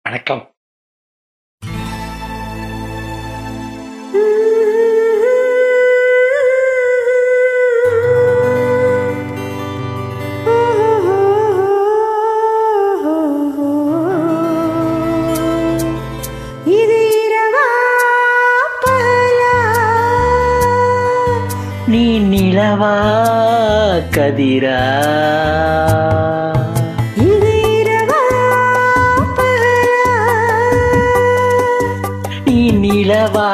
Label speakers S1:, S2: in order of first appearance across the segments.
S1: வணக்கம். நீ நிலவா கதிரா, நீ நிலவா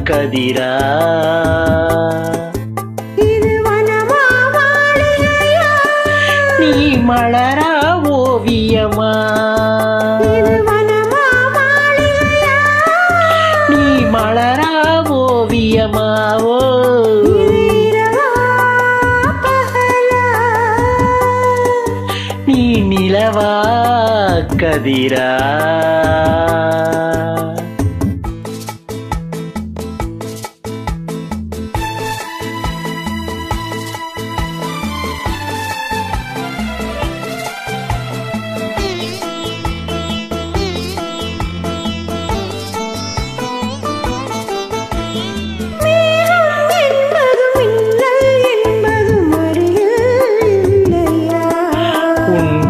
S1: கதிரா, நீ மலரா ஓவியமா, நீ மலரா ஓவியமாவோ, நீ நிலவா கதிரா.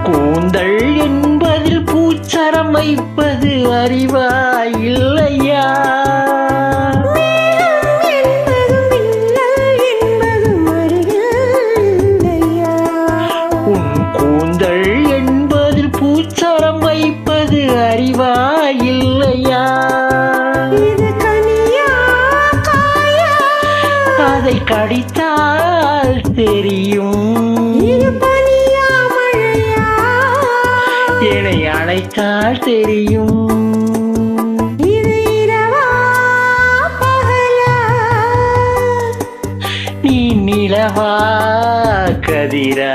S1: கூந்தல் என்பதில் பூச்சரம் வைப்பது அறிவாய் இல்லையா, உன் கூந்தல் என்பதில் பூச்சரம் வைப்பது அறிவாய் இல்லையா, அதை கடித்தால் தெரியும், என்னை அழைத்தால் தெரியும், நீ நிலவா கதிரா.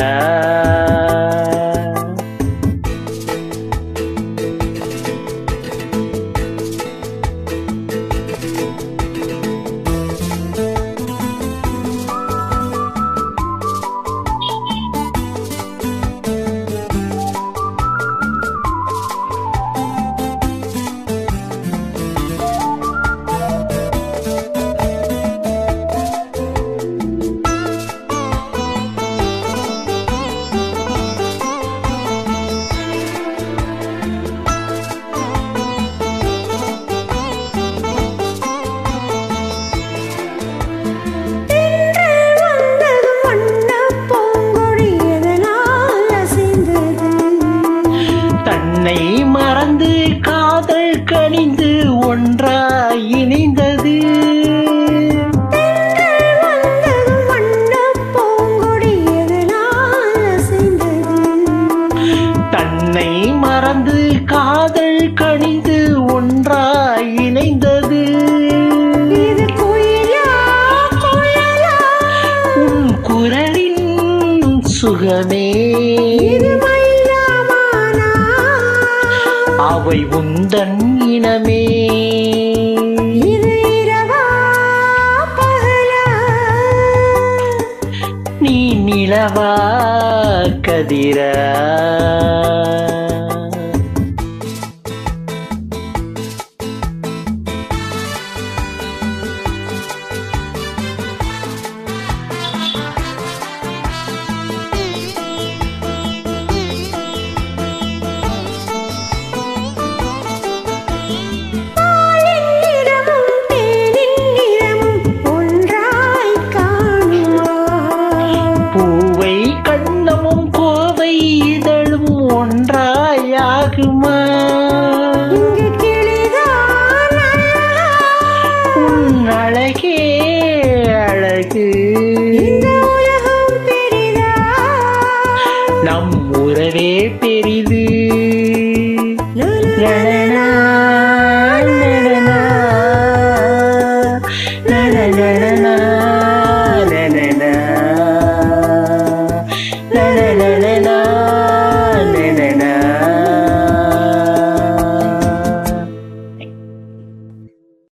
S1: தன்னை மறந்து காதல் கனிந்து ஒன்றாய் இணைந்தது, தன்னை மறந்து காதல் கனிந்து ஒன்றாய் இணைந்தது, உன் குரலின் சுகமே அவை உந்தன் இனமே, நீ நிலவா கதிரா. பூவை கண்ணமும் கோவை இதழும் ஒன்றாயாகுமா, உன் அழகே அழகு, நம் உறவே பெரிது.